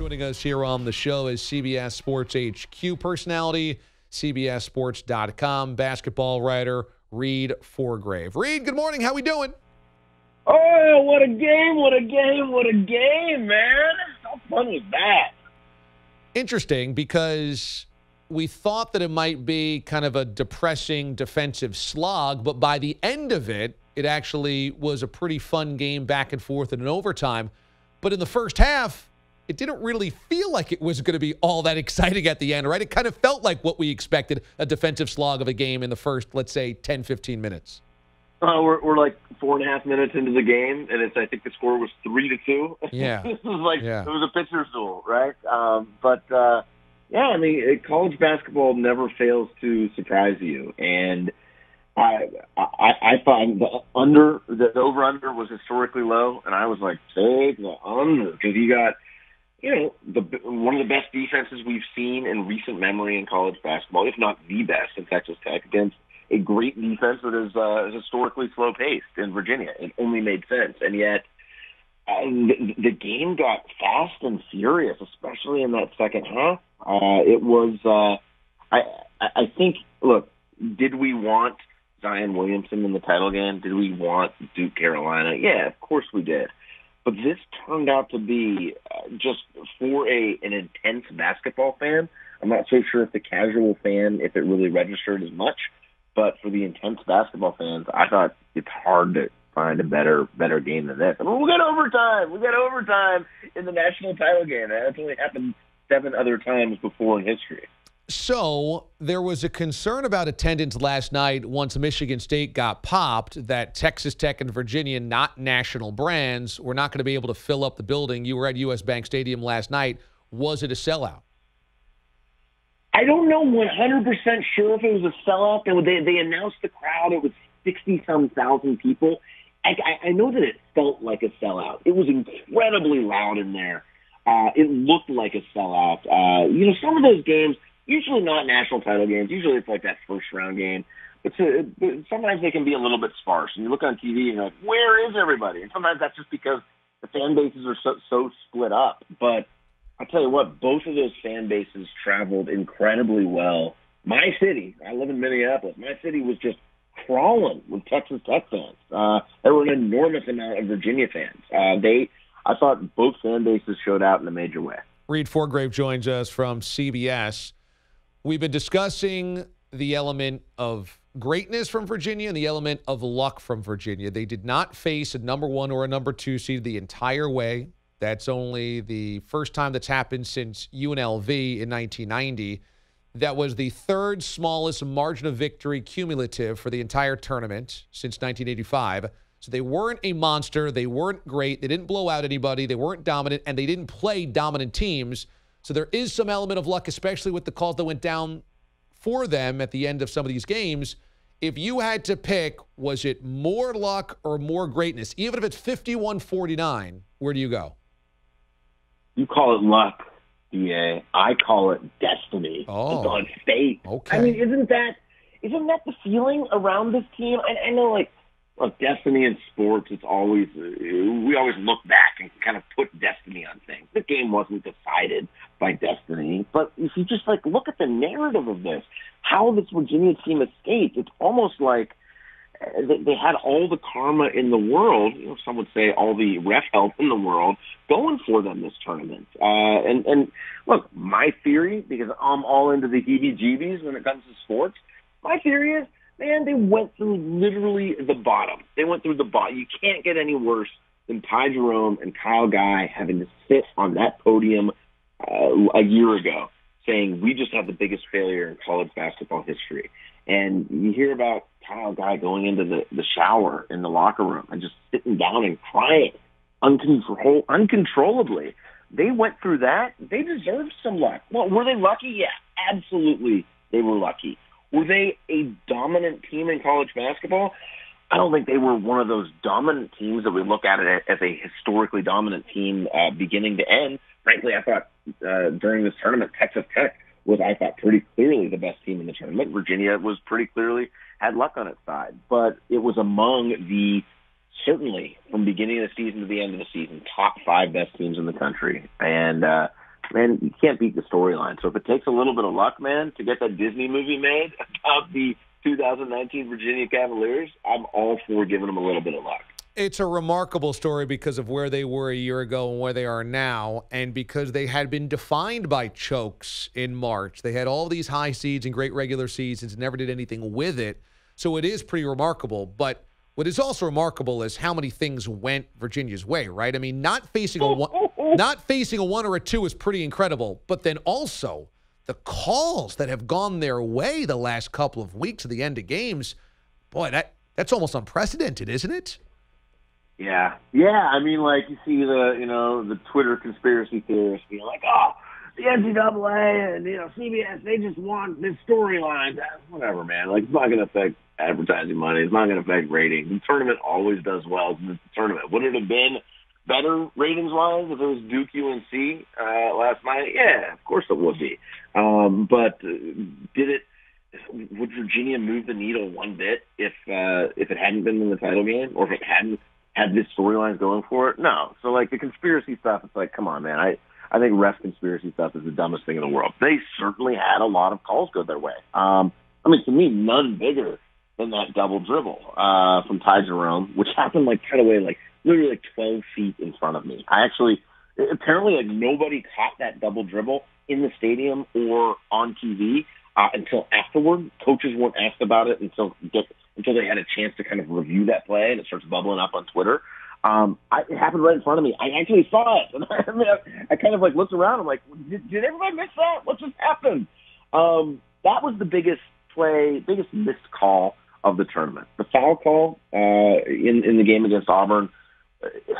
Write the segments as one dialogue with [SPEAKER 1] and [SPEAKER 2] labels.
[SPEAKER 1] Joining us here on the show is CBS Sports HQ personality, CBSSports.com basketball writer, Reid Forgrave. Reid, good morning. How we doing?
[SPEAKER 2] Oh, what a game, what a game, what a game, man. How fun was that?
[SPEAKER 1] Interesting, because we thought that it might be kind of a depressing defensive slog, but by the end of it, it actually was a pretty fun game back and forth in an overtime. But in the first half, it didn't really feel like it was going to be all that exciting at the end, right? It kind of felt like what we expected, a defensive slog of a game in the first, let's say, 10, 15 minutes.
[SPEAKER 2] We're like 4.5 minutes into the game, and I think the score was 3-2.
[SPEAKER 1] Yeah.
[SPEAKER 2] It was a pitcher's duel, right? College basketball never fails to surprise you, and I find the over-under was historically low, and I was like, take the under, because you got, one of the best defenses we've seen in recent memory in college basketball, if not the best, in Texas Tech, against a great defense that is historically slow-paced in Virginia. It only made sense, and yet the game got fast and furious, especially in that second half. I think, look, did we want Zion Williamson in the title game? Did we want Duke Carolina? Yeah, of course we did. But this turned out to be just for an intense basketball fan. I'm not so sure if the casual fan, if it really registered as much. But for the intense basketball fans, I thought it's hard to find a better game than this. I mean, we got overtime. We got overtime in the national title game. That's only happened 7 other times before in history.
[SPEAKER 1] So there was a concern about attendance last night once Michigan State got popped that Texas Tech and Virginia, not national brands, were not going to be able to fill up the building. You were at U.S. Bank Stadium last night. Was it a sellout?
[SPEAKER 2] I don't know 100% sure if it was a sellout. They announced the crowd. It was 60-some thousand people. I know that it felt like a sellout. It was incredibly loud in there. It looked like a sellout. Some of those games, usually not national title games. Usually it's like that first-round game. But sometimes they can be a little bit sparse. And you look on TV and you're like, where is everybody? And sometimes that's just because the fan bases are so split up. But I'll tell you what, both of those fan bases traveled incredibly well. My city, I live in Minneapolis, my city was just crawling with Texas Tech fans. There were an enormous amount of Virginia fans. I thought both fan bases showed out in a major way.
[SPEAKER 1] Reid Forgrave joins us from CBS. We've been discussing the element of greatness from Virginia and the element of luck from Virginia. They did not face a number 1 or a number 2 seed the entire way. That's only the first time that's happened since UNLV in 1990. That was the 3rd smallest margin of victory cumulative for the entire tournament since 1985. So they weren't a monster. They weren't great. They didn't blow out anybody. They weren't dominant, and they didn't play dominant teams. So there is some element of luck, especially with the calls that went down for them at the end of some of these games. If you had to pick, was it more luck or more greatness? Even if it's 51-49, where do you go?
[SPEAKER 2] You call it luck, DA. I call it destiny.
[SPEAKER 1] Oh,
[SPEAKER 2] on fate.
[SPEAKER 1] Okay.
[SPEAKER 2] I mean, isn't that the feeling around this team? I know, look, destiny in sports, we always look back and kind of put destiny on things. The game wasn't decided by destiny, but if you just look at the narrative of this, how this Virginia team escaped, it's almost like they had all the karma in the world, some would say all the ref help in the world, going for them this tournament. And look, my theory, because I'm all into the heebie-jeebies when it comes to sports, my theory is, man, they went through literally the bottom. They went through the bottom. You can't get any worse than Ty Jerome and Kyle Guy having to sit on that podium a year ago saying, we just have the biggest failure in college basketball history. And you hear about Kyle Guy going into the shower in the locker room and just sitting down and crying uncontrollably. They went through that. They deserved some luck. Well, were they lucky? Yeah, absolutely they were lucky. Were they a dominant team in college basketball? I don't think they were one of those dominant teams that we look at it as a historically dominant team beginning to end. Frankly, I thought during this tournament, Texas Tech was, I thought, pretty clearly the best team in the tournament. Virginia was pretty clearly had luck on its side. But it was among the, certainly from beginning of the season to the end of the season, top 5 best teams in the country. And man, you can't beat the storyline. So if it takes a little bit of luck, man, to get that Disney movie made about the 2019 Virginia Cavaliers, I'm all for giving them a little bit of luck.
[SPEAKER 1] It's a remarkable story because of where they were a year ago and where they are now, and because they had been defined by chokes in March. They had all these high seeds and great regular seasons, never did anything with it. So it is pretty remarkable. But what is also remarkable is how many things went Virginia's way, right? I mean, not facing a 1 or a 2 is pretty incredible, but then also the calls that have gone their way the last couple of weeks at the end of games, boy, that's almost unprecedented, isn't it?
[SPEAKER 2] Yeah. I mean, like, you see the Twitter conspiracy theorists being like, oh, the NCAA and, CBS, they just want this storyline. Whatever, man. Like, it's not going to affect advertising money. It's not going to affect ratings. The tournament always does well because it's the tournament. Would it have been better ratings-wise if it was Duke UNC last night? Yeah, of course it would be. But would Virginia move the needle one bit if it hadn't been in the title game, or if it hadn't had this storyline going for it? No. So, like, the conspiracy stuff, it's like, come on, man. I think ref conspiracy stuff is the dumbest thing in the world. They certainly had a lot of calls go their way. I mean, to me, none bigger than that double dribble from Ty Jerome, which happened, like, right away, like, literally, like, 12 feet in front of me. Apparently, like, nobody caught that double dribble in the stadium or on TV until afterward. Coaches weren't asked about it until they had a chance to kind of review that play, and it starts bubbling up on Twitter. It happened right in front of me. I actually saw it. And I kind of like looked around. I'm like, did everybody miss that? What just happened? That was the biggest missed call of the tournament. The foul call in the game against Auburn,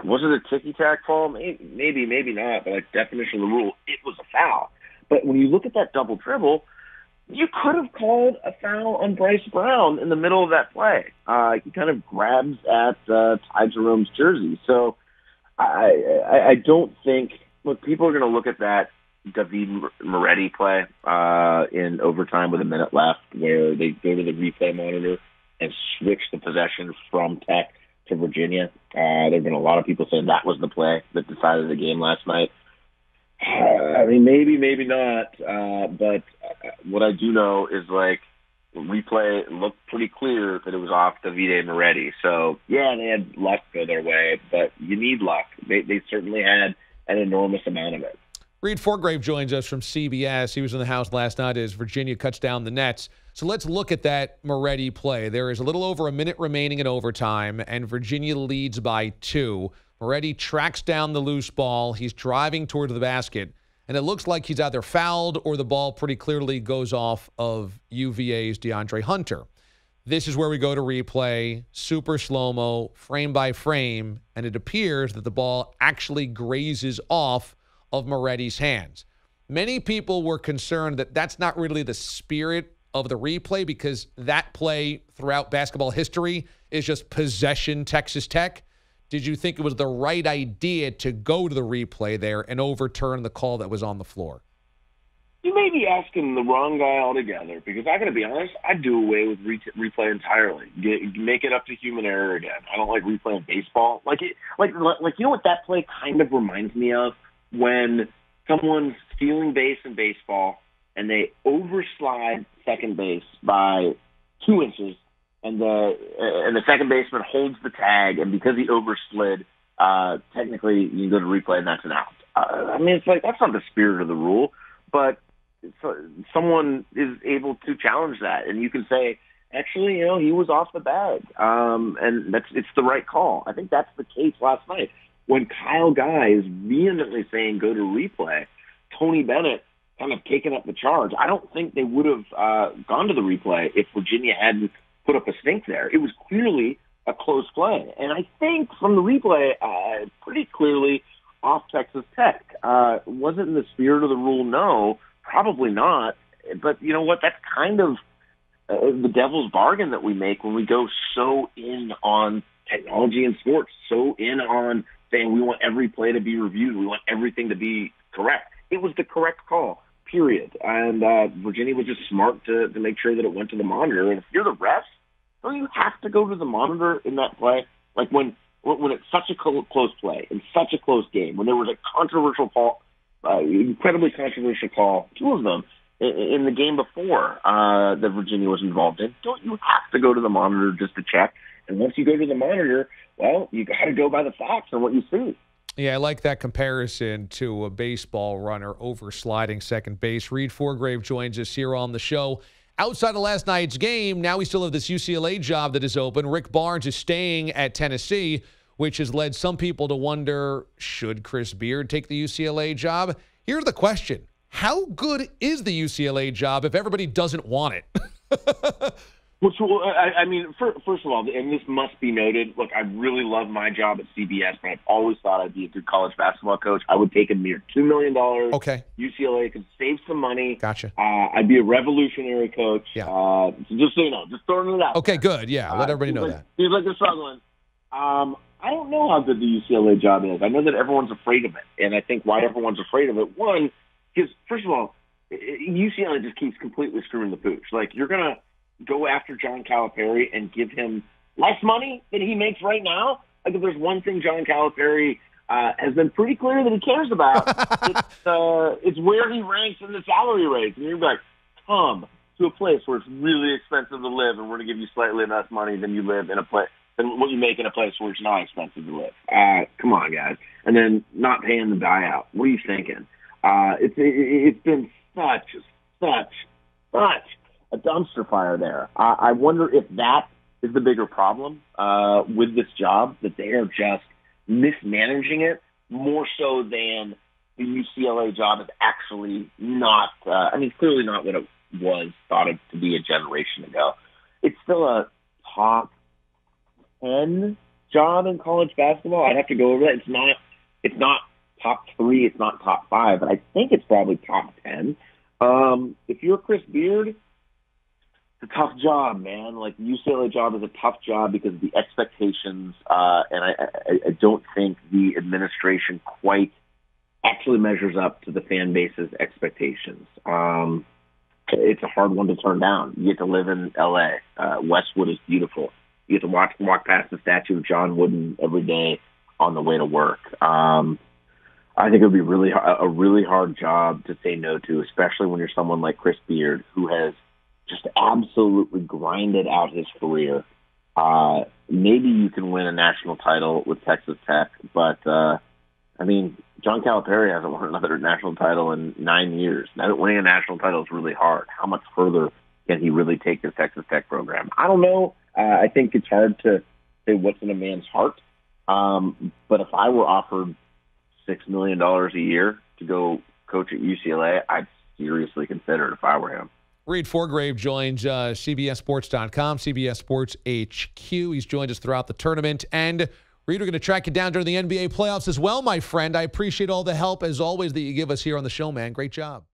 [SPEAKER 2] was it a ticky-tack call? Maybe, maybe not. But like definition of the rule, it was a foul. But when you look at that double dribble, you could have called a foul on Bryce Brown in the middle of that play. He kind of grabs at Ty Jerome's jersey. So I don't think people are going to look at that David Moretti play in overtime with a minute left, where they go to the replay monitor and switch the possession from Tech to Virginia. There have been a lot of people saying that was the play that decided the game last night. I mean, maybe not. But what I do know is, like, replay looked pretty clear that it was off Davide Moretti. So, yeah, they had luck go their way, but you need luck. They certainly had an enormous amount of it.
[SPEAKER 1] Reid Forgrave joins us from CBS. He was in the house last night as Virginia cuts down the nets. So let's look at that Moretti play. There is a little over a minute remaining in overtime, and Virginia leads by 2. Moretti tracks down the loose ball. He's driving toward the basket, and it looks like he's either fouled or the ball pretty clearly goes off of UVA's DeAndre Hunter. This is where we go to replay, super slow-mo, frame by frame, and it appears that the ball actually grazes off of Moretti's hands. Many people were concerned that that's not really the spirit of the replay, because that play throughout basketball history is just possession Texas Tech. Did you think it was the right idea to go to the replay there and overturn the call that was on the floor?
[SPEAKER 2] You may be asking the wrong guy altogether, because I got to be honest, I'd do away with replay entirely. Make it up to human error again. I don't like replaying baseball. Like you know what that play kind of reminds me of? When someone's stealing base in baseball and they overslide second base by 2 inches, and the second baseman holds the tag, and because he overslid, technically you can go to replay and that's an out. I mean, it's like, that's not the spirit of the rule, but someone is able to challenge that, and you can say, actually, he was off the bag, and it's the right call. I think that's the case last night. When Kyle Guy is vehemently saying go to replay, Tony Bennett kind of taken up the charge. I don't think they would have gone to the replay if Virginia hadn't put up a stink there. It was clearly a close play. And I think from the replay, pretty clearly off Texas Tech. Was it in the spirit of the rule? No, probably not. But you know what? That's kind of the devil's bargain that we make when we go so in on technology in sports, so in on saying we want every play to be reviewed, we want everything to be correct. It was the correct call, period. And Virginia was just smart to make sure that it went to the monitor. And if you're the refs, don't you have to go to the monitor in that play? Like when it's such a close play, in such a close game, when there was a controversial incredibly controversial call, two of them, in the game before that Virginia was involved in. Don't you have to go to the monitor just to check? And once you go to the monitor, well, you got to go by the facts and what you see.
[SPEAKER 1] Yeah, I like that comparison to a baseball runner over sliding second base. Reid Forgrave joins us here on the show. Outside of last night's game, now we still have this UCLA job that is open. Rick Barnes is staying at Tennessee, which has led some people to wonder, should Chris Beard take the UCLA job? Here's the question. How good is the UCLA job if everybody doesn't want it?
[SPEAKER 2] I mean, first of all, and this must be noted, look, I really love my job at CBS, and I've always thought I'd be a good college basketball coach. I would take a mere $2 million.
[SPEAKER 1] Okay.
[SPEAKER 2] UCLA could save some money.
[SPEAKER 1] Gotcha.
[SPEAKER 2] I'd be a revolutionary coach.
[SPEAKER 1] Yeah.
[SPEAKER 2] So just so you know, just throwing it out.
[SPEAKER 1] Okay, good. Yeah, let everybody know that.
[SPEAKER 2] Seems like they're struggling. I don't know how good the UCLA job is. I know that everyone's afraid of it, and I think why everyone's afraid of it, one, because, first of all, UCLA just keeps completely screwing the pooch. Like, you're going to go after John Calipari and give him less money than he makes right now? Like, if there's one thing John Calipari has been pretty clear that he cares about, it's where he ranks in the salary rates. And you're like, come to a place where it's really expensive to live, and we're going to give you slightly less money than you live in a place than what you make in a place where it's not expensive to live. Come on, guys. And then not paying the buyout. What are you thinking? It's been such a dumpster fire there. I wonder if that is the bigger problem with this job, that they are just mismanaging it more so than the UCLA job is actually not, clearly not what it was thought of to be a generation ago. It's still a top 10 job in college basketball. I'd have to go over that. It's not top 3, it's not top 5, but I think it's probably top 10. If you're Chris Beard, it's a tough job, man. Like, the UCLA job is a tough job because of the expectations, and I don't think the administration quite actually measures up to the fan base's expectations. It's a hard one to turn down. You get to live in L.A. Westwood is beautiful. You get to walk past the statue of John Wooden every day on the way to work. I think it would be a really hard job to say no to, especially when you're someone like Chris Beard, who has just absolutely grinded out his career. Maybe you can win a national title with Texas Tech, but, John Calipari hasn't won another national title in 9 years. Now, winning a national title is really hard. How much further can he really take this Texas Tech program? I don't know. I think it's hard to say what's in a man's heart. But if I were offered $6 million a year to go coach at UCLA, I'd seriously consider it if I were him.
[SPEAKER 1] Reid Forgrave joins CBSSports.com, CBS Sports HQ. He's joined us throughout the tournament. And, Reid, we're going to track you down during the NBA playoffs as well, my friend. I appreciate all the help, as always, that you give us here on the show, man. Great job.